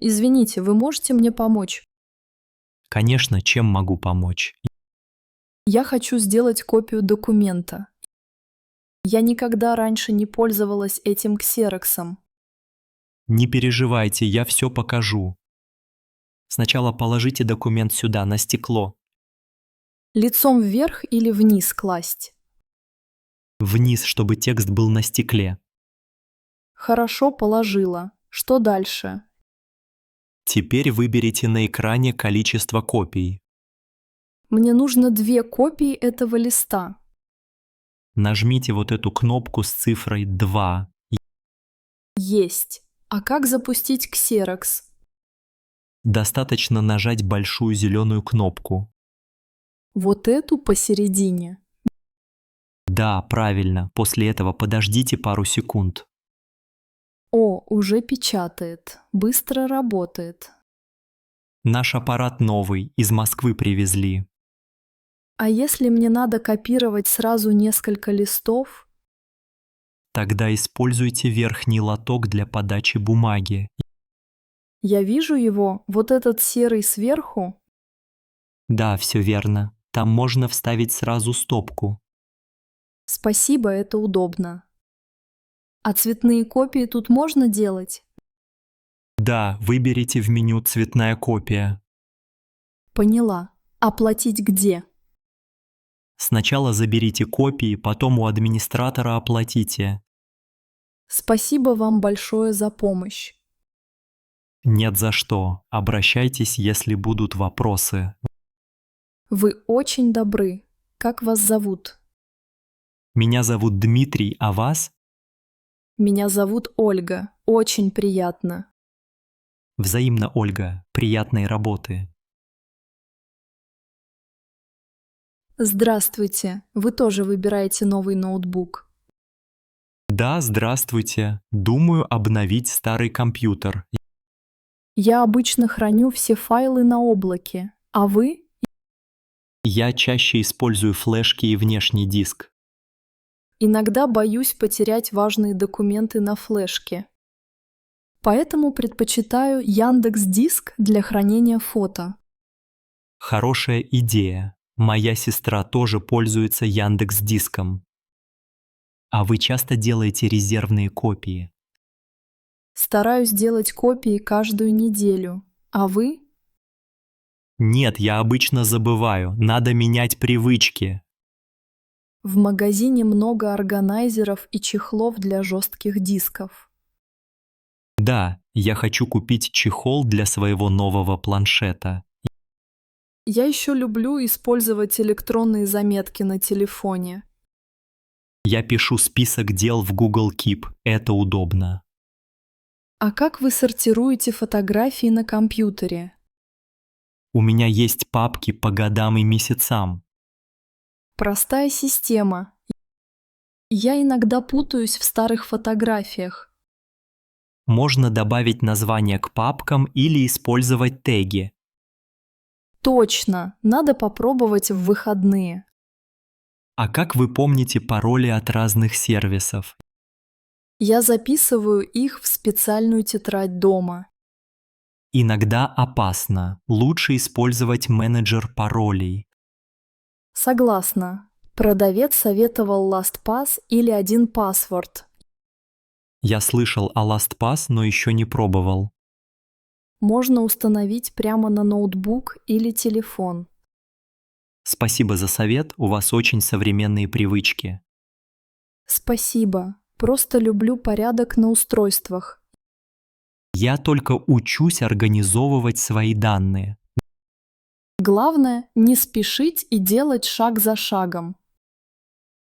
Извините, вы можете мне помочь? Конечно, чем могу помочь? Я хочу сделать копию документа. Я никогда раньше не пользовалась этим ксероксом. Не переживайте, я все покажу. Сначала положите документ сюда, на стекло. Лицом вверх или вниз класть? Вниз, чтобы текст был на стекле. Хорошо, положила. Что дальше? Теперь выберите на экране количество копий. Мне нужно 2 копии этого листа. Нажмите вот эту кнопку с цифрой 2. Есть. А как запустить ксерокс? Достаточно нажать большую зеленую кнопку. Вот эту посередине. Да, правильно. После этого подождите пару секунд. О, уже печатает. Быстро работает. Наш аппарат новый, из Москвы привезли. А если мне надо копировать сразу несколько листов? Тогда используйте верхний лоток для подачи бумаги. Я вижу его, вот этот серый сверху. Да, все верно. Там можно вставить сразу стопку. Спасибо, это удобно. А цветные копии тут можно делать? Да, выберите в меню «Цветная копия». Поняла. Оплатить где? Сначала заберите копии, потом у администратора оплатите. Спасибо вам большое за помощь. Нет за что. Обращайтесь, если будут вопросы. Вы очень добры. Как вас зовут? Меня зовут Дмитрий, а вас? Меня зовут Ольга. Очень приятно. Взаимно, Ольга. Приятной работы. Здравствуйте. Вы тоже выбираете новый ноутбук. Да, здравствуйте. Думаю обновить старый компьютер. Я обычно храню все файлы на облаке. А вы? Я чаще использую флешки и внешний диск. Иногда боюсь потерять важные документы на флешке. Поэтому предпочитаю Яндекс.Диск для хранения фото. Хорошая идея. Моя сестра тоже пользуется Яндекс.Диском. А вы часто делаете резервные копии? Стараюсь делать копии каждую неделю. А вы? Нет, я обычно забываю. Надо менять привычки. В магазине много органайзеров и чехлов для жестких дисков. Да, я хочу купить чехол для своего нового планшета. Я еще люблю использовать электронные заметки на телефоне. Я пишу список дел в Google Keep. Это удобно. А как вы сортируете фотографии на компьютере? У меня есть папки по годам и месяцам. Простая система. Я иногда путаюсь в старых фотографиях. Можно добавить название к папкам или использовать теги. Точно, надо попробовать в выходные. А как вы помните пароли от разных сервисов? Я записываю их в специальную тетрадь дома. Иногда опасно. Лучше использовать менеджер паролей. Согласна. Продавец советовал LastPass или 1Password. Я слышал о LastPass, но еще не пробовал. Можно установить прямо на ноутбук или телефон. Спасибо за совет, у вас очень современные привычки. Спасибо. Просто люблю порядок на устройствах. Я только учусь организовывать свои данные. Главное, не спешить и делать шаг за шагом.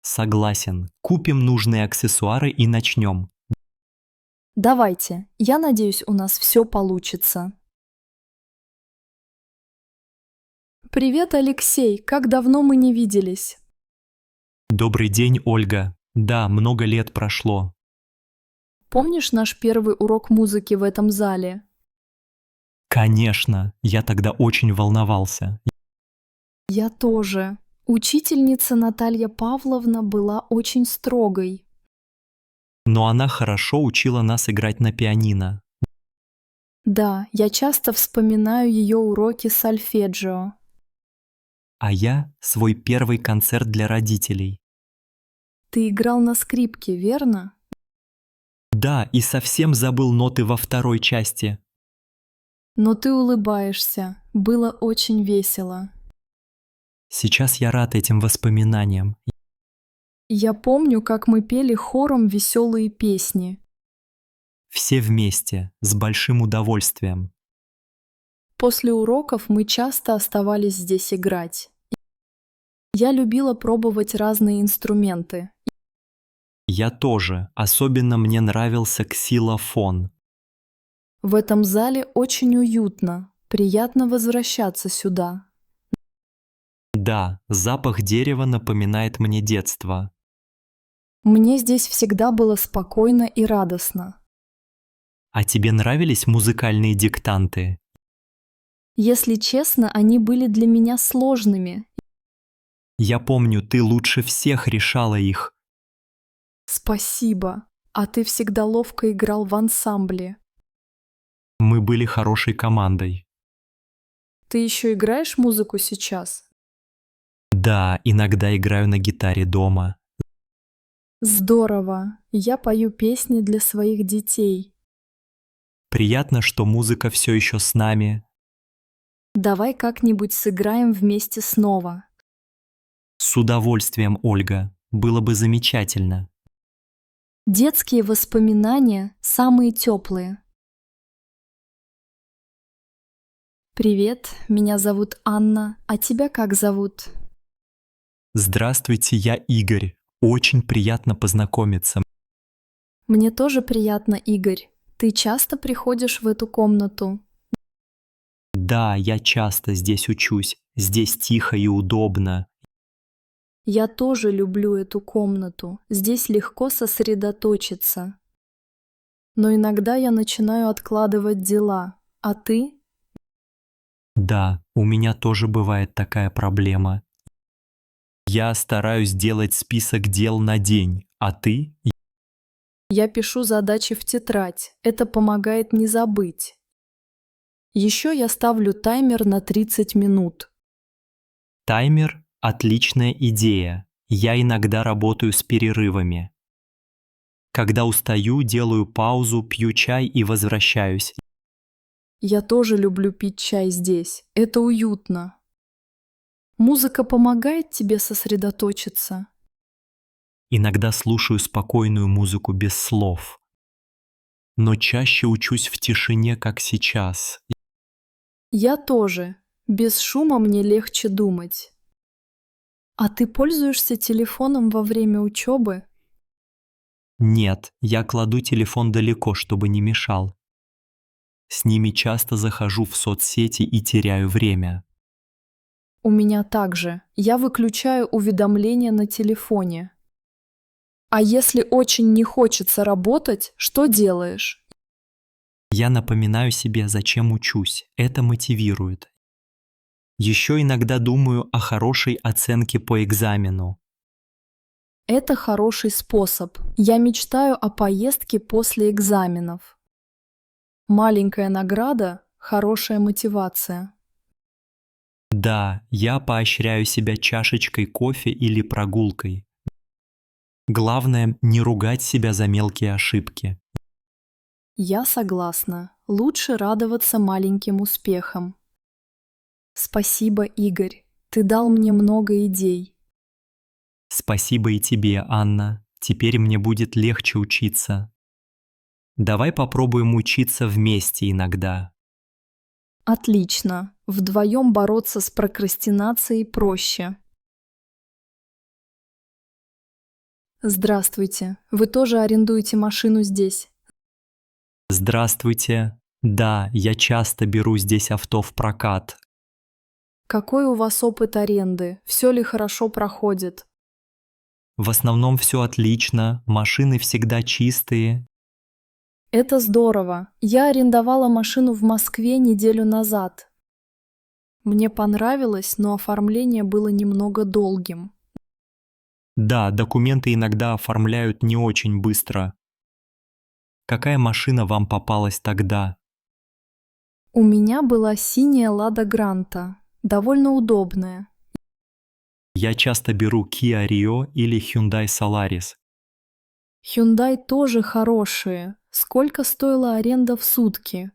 Согласен. Купим нужные аксессуары и начнем. Давайте, я надеюсь, у нас все получится. Привет, Алексей, как давно мы не виделись? Добрый день, Ольга. Да, много лет прошло. Помнишь наш первый урок музыки в этом зале? Конечно, я тогда очень волновался. Я тоже. Учительница Наталья Павловна была очень строгой. Но она хорошо учила нас играть на пианино. Да, я часто вспоминаю ее уроки сольфеджио. А я свой первый концерт для родителей. Ты играл на скрипке, верно? Да, и совсем забыл ноты во второй части. Но ты улыбаешься. Было очень весело. Сейчас я рад этим воспоминаниям. Я помню, как мы пели хором веселые песни. Все вместе, с большим удовольствием. После уроков мы часто оставались здесь играть. Я любила пробовать разные инструменты. Я тоже, особенно мне нравился ксилофон. В этом зале очень уютно. Приятно возвращаться сюда. Да, запах дерева напоминает мне детство. Мне здесь всегда было спокойно и радостно. А тебе нравились музыкальные диктанты? Если честно, они были для меня сложными. Я помню, ты лучше всех решала их. Спасибо. А ты всегда ловко играл в ансамбле. Мы были хорошей командой. Ты еще играешь музыку сейчас? Да, иногда играю на гитаре дома. Здорово. Я пою песни для своих детей. Приятно, что музыка все еще с нами. Давай как-нибудь сыграем вместе снова. С удовольствием, Ольга. Было бы замечательно. Детские воспоминания самые теплые. Привет, меня зовут Анна, а тебя как зовут? Здравствуйте, я Игорь. Очень приятно познакомиться. Мне тоже приятно, Игорь. Ты часто приходишь в эту комнату? Да, я часто здесь учусь. Здесь тихо и удобно. Я тоже люблю эту комнату. Здесь легко сосредоточиться. Но иногда я начинаю откладывать дела. А ты? Да, у меня тоже бывает такая проблема. Я стараюсь делать список дел на день, а ты? Я пишу задачи в тетрадь. Это помогает не забыть. Еще я ставлю таймер на 30 минут. Таймер – отличная идея. Я иногда работаю с перерывами. Когда устаю, делаю паузу, пью чай и возвращаюсь. Я тоже люблю пить чай здесь. Это уютно. Музыка помогает тебе сосредоточиться? Иногда слушаю спокойную музыку без слов. Но чаще учусь в тишине, как сейчас. Я тоже. Без шума мне легче думать. А ты пользуешься телефоном во время учебы? Нет, я кладу телефон далеко, чтобы не мешал. С ними часто захожу в соцсети и теряю время. У меня также. Я выключаю уведомления на телефоне. А если очень не хочется работать, что делаешь? Я напоминаю себе, зачем учусь. Это мотивирует. Еще иногда думаю о хорошей оценке по экзамену. Это хороший способ. Я мечтаю о поездке после экзаменов. Маленькая награда – хорошая мотивация. Да, я поощряю себя чашечкой кофе или прогулкой. Главное, не ругать себя за мелкие ошибки. Я согласна. Лучше радоваться маленьким успехам. Спасибо, Игорь. Ты дал мне много идей. Спасибо и тебе, Анна. Теперь мне будет легче учиться. Давай попробуем учиться вместе иногда. Отлично. Вдвоем бороться с прокрастинацией проще. Здравствуйте. Вы тоже арендуете машину здесь? Здравствуйте. Да, я часто беру здесь авто в прокат. Какой у вас опыт аренды? Все ли хорошо проходит? В основном все отлично, машины всегда чистые. Это здорово. Я арендовала машину в Москве неделю назад. Мне понравилось, но оформление было немного долгим. Да, документы иногда оформляют не очень быстро. Какая машина вам попалась тогда? У меня была синяя Лада Гранта, довольно удобная. Я часто беру Kia Rio или Hyundai Solaris. Hyundai тоже хорошие. Сколько стоила аренда в сутки?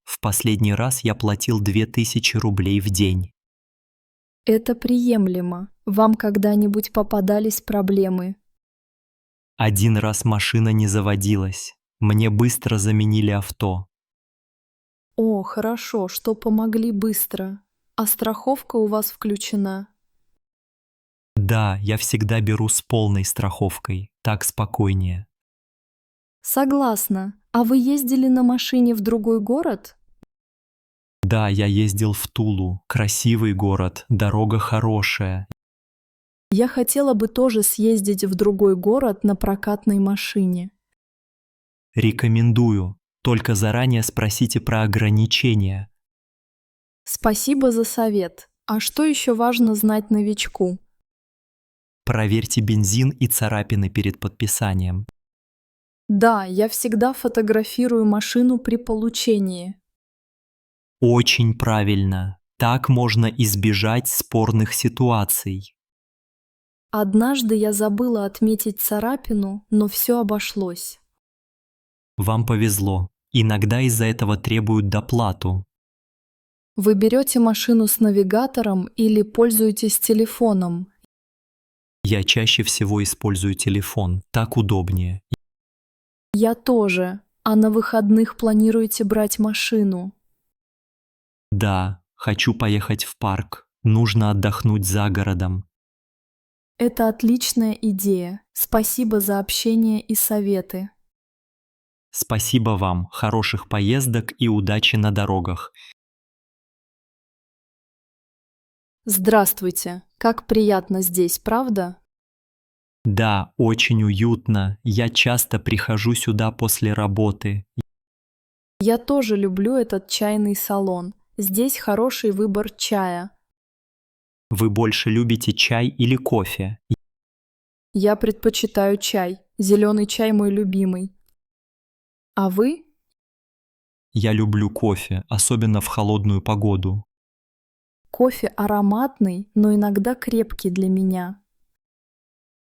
В последний раз я платил 2000 рублей в день. Это приемлемо. Вам когда-нибудь попадались проблемы? Один раз машина не заводилась. Мне быстро заменили авто. О, хорошо, что помогли быстро. А страховка у вас включена? Да, я всегда беру с полной страховкой. Так спокойнее. Согласна. А вы ездили на машине в другой город? Да, я ездил в Тулу. Красивый город, дорога хорошая. Я хотела бы тоже съездить в другой город на прокатной машине. Рекомендую. Только заранее спросите про ограничения. Спасибо за совет. А что еще важно знать новичку? Проверьте бензин и царапины перед подписанием. Да, я всегда фотографирую машину при получении. Очень правильно. Так можно избежать спорных ситуаций. Однажды я забыла отметить царапину, но все обошлось. Вам повезло. Иногда из-за этого требуют доплату. Вы берете машину с навигатором или пользуетесь телефоном? Я чаще всего использую телефон. Так удобнее. Я тоже. А на выходных планируете брать машину? Да, хочу поехать в парк. Нужно отдохнуть за городом. Это отличная идея. Спасибо за общение и советы. Спасибо вам. Хороших поездок и удачи на дорогах. Здравствуйте. Как приятно здесь, правда? Да, очень уютно. Я часто прихожу сюда после работы. Я тоже люблю этот чайный салон. Здесь хороший выбор чая. Вы больше любите чай или кофе? Я предпочитаю чай. Зеленый чай мой любимый. А вы? Я люблю кофе, особенно в холодную погоду. Кофе ароматный, но иногда крепкий для меня.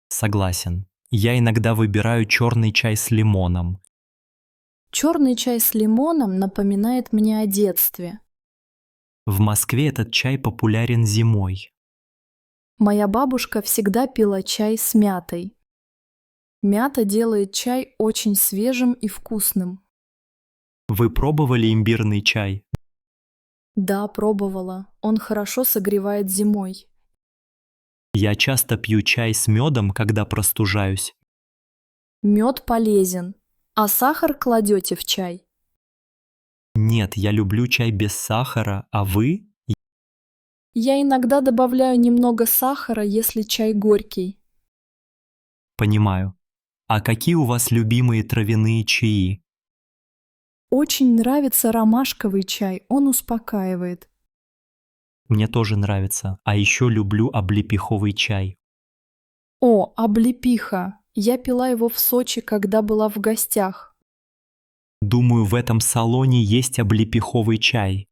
Согласен. Я иногда выбираю черный чай с лимоном. Черный чай с лимоном напоминает мне о детстве. В Москве этот чай популярен зимой. Моя бабушка всегда пила чай с мятой. Мята делает чай очень свежим и вкусным. Вы пробовали имбирный чай? Да, пробовала. Он хорошо согревает зимой. Я часто пью чай с медом, когда простужаюсь. Мед полезен. А сахар кладете в чай? Нет, я люблю чай без сахара, а вы? Я иногда добавляю немного сахара, если чай горький. Понимаю. А какие у вас любимые травяные чаи? Очень нравится ромашковый чай, он успокаивает. Мне тоже нравится. А еще люблю облепиховый чай. О, облепиха! Я пила его в Сочи, когда была в гостях. Думаю, в этом салоне есть облепиховый чай.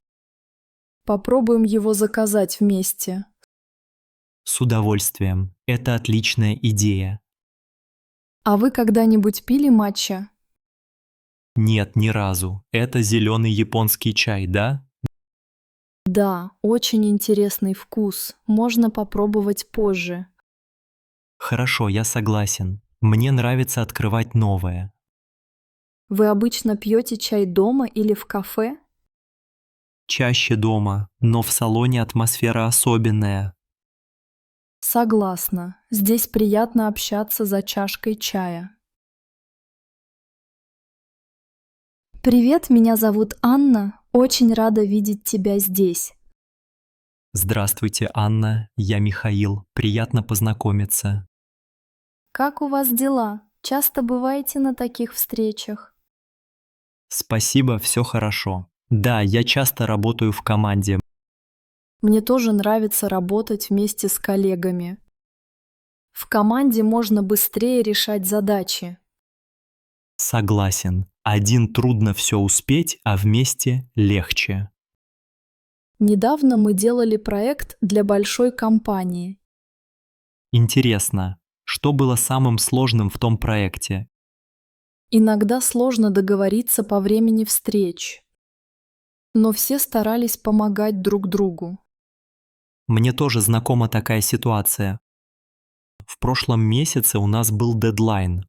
Попробуем его заказать вместе. С удовольствием. Это отличная идея. А вы когда-нибудь пили матча? Нет, ни разу. Это зеленый японский чай, да? Да, очень интересный вкус. Можно попробовать позже. Хорошо, я согласен. Мне нравится открывать новое. Вы обычно пьете чай дома или в кафе? Чаще дома, но в салоне атмосфера особенная. Согласна. Здесь приятно общаться за чашкой чая. Привет, меня зовут Анна. Очень рада видеть тебя здесь. Здравствуйте, Анна. Я Михаил. Приятно познакомиться. Как у вас дела? Часто бываете на таких встречах? Спасибо, все хорошо. Да, я часто работаю в команде. Мне тоже нравится работать вместе с коллегами. В команде можно быстрее решать задачи. Согласен. Один трудно все успеть, а вместе легче. Недавно мы делали проект для большой компании. Интересно, что было самым сложным в том проекте? Иногда сложно договориться по времени встреч, но все старались помогать друг другу. Мне тоже знакома такая ситуация. В прошлом месяце у нас был дедлайн.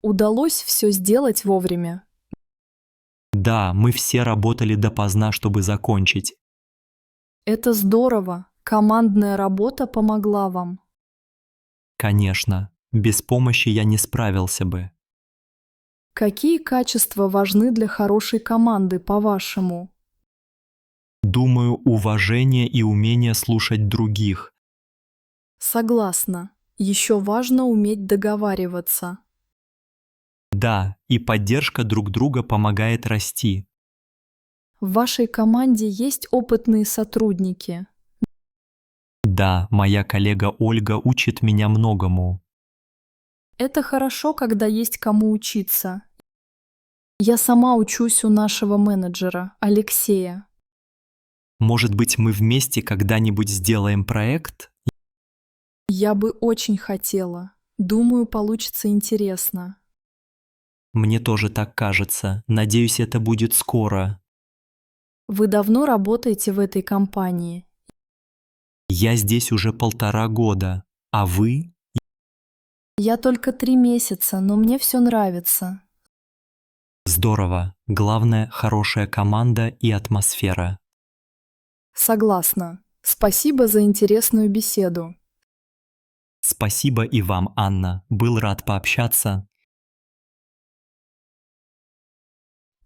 Удалось все сделать вовремя. Да, мы все работали допоздна, чтобы закончить. Это здорово. Командная работа помогла вам. Конечно, без помощи я не справился бы. Какие качества важны для хорошей команды, по-вашему? Думаю, уважение и умение слушать других. Согласна. Еще важно уметь договариваться. Да, и поддержка друг друга помогает расти. В вашей команде есть опытные сотрудники. Да, моя коллега Ольга учит меня многому. Это хорошо, когда есть кому учиться. Я сама учусь у нашего менеджера, Алексея. Может быть, мы вместе когда-нибудь сделаем проект? Я бы очень хотела. Думаю, получится интересно. Мне тоже так кажется. Надеюсь, это будет скоро. Вы давно работаете в этой компании? Я здесь уже 1,5 года. А вы? Я только 3 месяца, но мне все нравится. Здорово. Главное, хорошая команда и атмосфера. Согласна. Спасибо за интересную беседу. Спасибо и вам, Анна. Был рад пообщаться.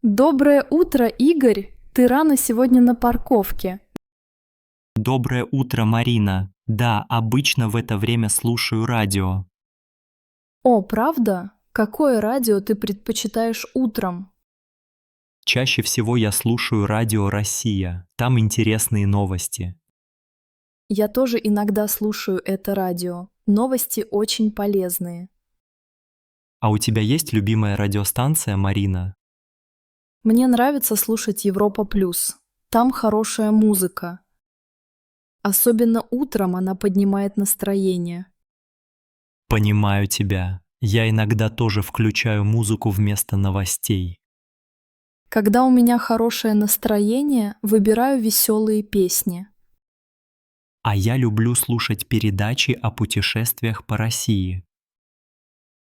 Доброе утро, Игорь. Ты рано сегодня на парковке. Доброе утро, Марина. Да, обычно в это время слушаю радио. О, правда? Какое радио ты предпочитаешь утром? Чаще всего я слушаю радио «Россия». Там интересные новости. Я тоже иногда слушаю это радио. Новости очень полезные. А у тебя есть любимая радиостанция, Марина? Мне нравится слушать Европа Плюс. Там хорошая музыка. Особенно утром она поднимает настроение. Понимаю тебя. Я иногда тоже включаю музыку вместо новостей. Когда у меня хорошее настроение, выбираю веселые песни. А я люблю слушать передачи о путешествиях по России.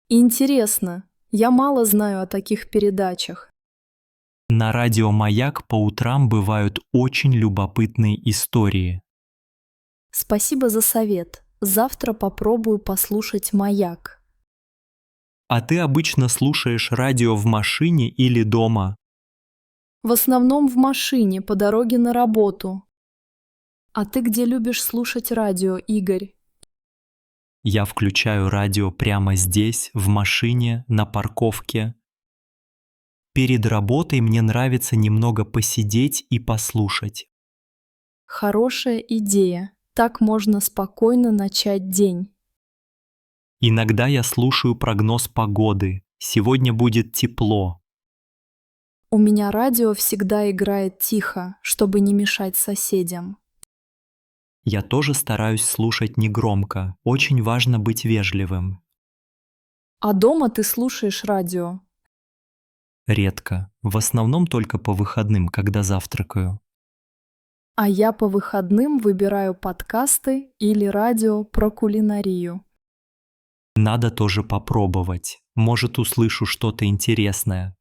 Интересно, я мало знаю о таких передачах. На радио «Маяк» по утрам бывают очень любопытные истории. Спасибо за совет. Завтра попробую послушать «Маяк». А ты обычно слушаешь радио в машине или дома? В основном в машине по дороге на работу. А ты где любишь слушать радио, Игорь? Я включаю радио прямо здесь, в машине, на парковке. Перед работой мне нравится немного посидеть и послушать. Хорошая идея. Так можно спокойно начать день. Иногда я слушаю прогноз погоды. Сегодня будет тепло. У меня радио всегда играет тихо, чтобы не мешать соседям. Я тоже стараюсь слушать негромко. Очень важно быть вежливым. А дома ты слушаешь радио? Редко. В основном только по выходным, когда завтракаю. А я по выходным выбираю подкасты или радио про кулинарию. Надо тоже попробовать. Может, услышу что-то интересное.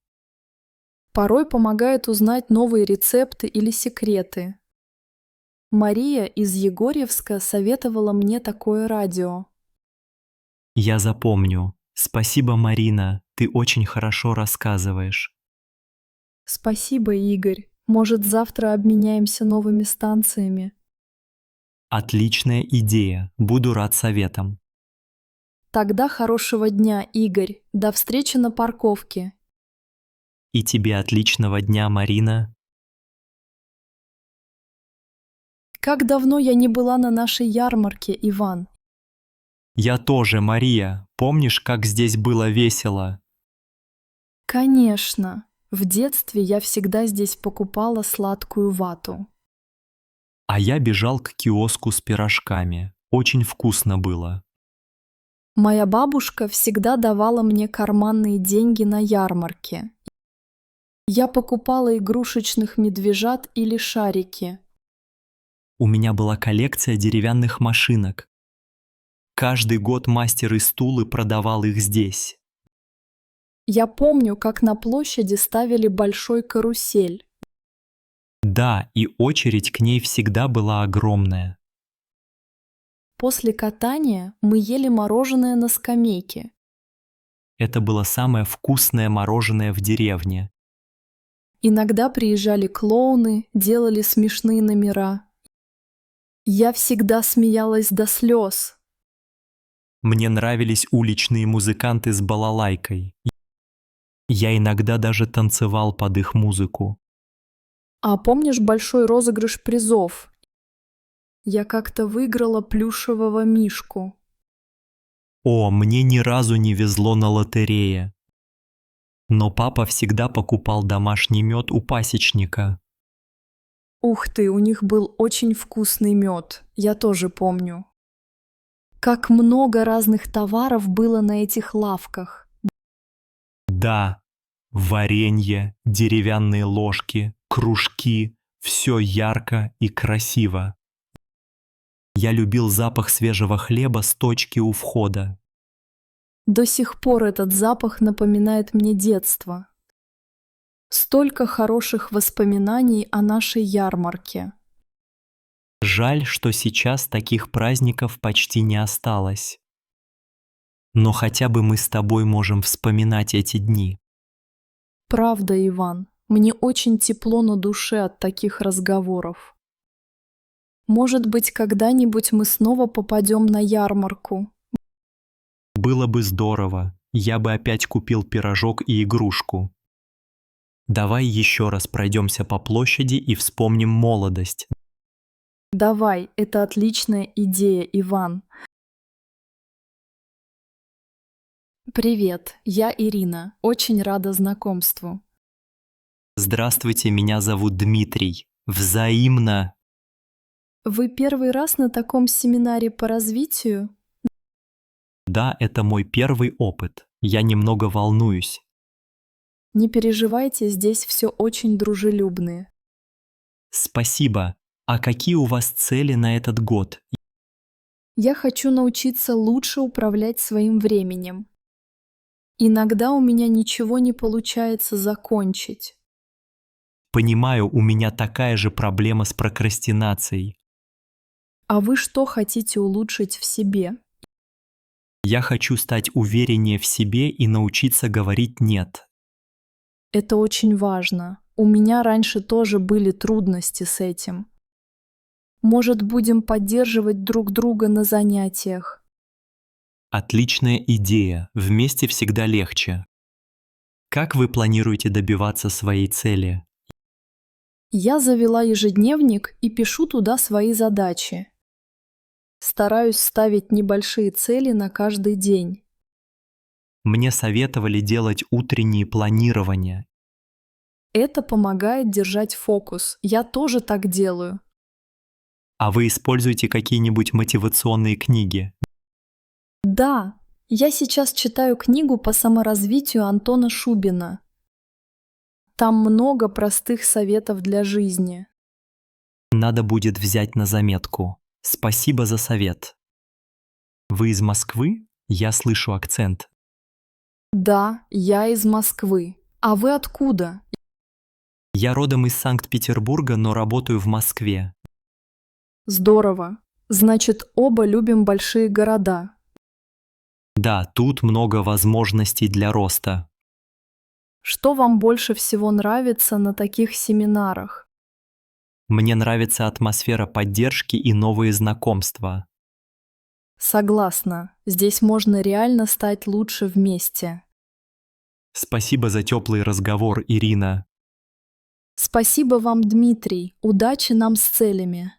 Порой помогает узнать новые рецепты или секреты. Мария из Егорьевска советовала мне такое радио. Я запомню. Спасибо, Марина. Ты очень хорошо рассказываешь. Спасибо, Игорь. Может, завтра обменяемся новыми станциями? Отличная идея. Буду рад советам. Тогда хорошего дня, Игорь. До встречи на парковке. И тебе отличного дня, Марина. Как давно я не была на нашей ярмарке, Иван? Я тоже, Мария. Помнишь, как здесь было весело? Конечно. В детстве я всегда здесь покупала сладкую вату. А я бежал к киоску с пирожками. Очень вкусно было. Моя бабушка всегда давала мне карманные деньги на ярмарке. Я покупала игрушечных медвежат или шарики. У меня была коллекция деревянных машинок. Каждый год мастер из Тулы продавал их здесь. Я помню, как на площади ставили большой карусель. Да, и очередь к ней всегда была огромная. После катания мы ели мороженое на скамейке. Это было самое вкусное мороженое в деревне. Иногда приезжали клоуны, делали смешные номера. Я всегда смеялась до слез. Мне нравились уличные музыканты с балалайкой. Я иногда даже танцевал под их музыку. А помнишь большой розыгрыш призов? Я как-то выиграла плюшевого мишку. О, мне ни разу не везло на лотерее. Но папа всегда покупал домашний мед у пасечника. Ух ты, у них был очень вкусный мед, я тоже помню. Как много разных товаров было на этих лавках. Да, варенье, деревянные ложки, кружки – все ярко и красиво. Я любил запах свежего хлеба с точки у входа. До сих пор этот запах напоминает мне детство. Столько хороших воспоминаний о нашей ярмарке. Жаль, что сейчас таких праздников почти не осталось. Но хотя бы мы с тобой можем вспоминать эти дни. Правда, Иван, мне очень тепло на душе от таких разговоров. Может быть, когда-нибудь мы снова попадем на ярмарку. Было бы здорово, я бы опять купил пирожок и игрушку. Давай еще раз пройдемся по площади и вспомним молодость. Давай, это отличная идея, Иван. Привет, я Ирина. Очень рада знакомству. Здравствуйте, меня зовут Дмитрий. Взаимно. Вы первый раз на таком семинаре по развитию? Да, это мой первый опыт. Я немного волнуюсь. Не переживайте, здесь все очень дружелюбные. Спасибо. А какие у вас цели на этот год? Я хочу научиться лучше управлять своим временем. Иногда у меня ничего не получается закончить. Понимаю, у меня такая же проблема с прокрастинацией. А вы что хотите улучшить в себе? Я хочу стать увереннее в себе и научиться говорить «нет». Это очень важно. У меня раньше тоже были трудности с этим. Может, будем поддерживать друг друга на занятиях? Отличная идея. Вместе всегда легче. Как вы планируете добиваться своей цели? Я завела ежедневник и пишу туда свои задачи. Стараюсь ставить небольшие цели на каждый день. Мне советовали делать утренние планирования. Это помогает держать фокус. Я тоже так делаю. А вы используете какие-нибудь мотивационные книги? Да, я сейчас читаю книгу по саморазвитию Антона Шубина. Там много простых советов для жизни. Надо будет взять на заметку. Спасибо за совет. Вы из Москвы? Я слышу акцент. Да, я из Москвы. А вы откуда? Я родом из Санкт-Петербурга, но работаю в Москве. Здорово. Значит, оба любим большие города. Да, тут много возможностей для роста. Что вам больше всего нравится на таких семинарах? Мне нравится атмосфера поддержки и новые знакомства. Согласна. Здесь можно реально стать лучше вместе. Спасибо за теплый разговор, Ирина. Спасибо вам, Дмитрий. Удачи нам с целями.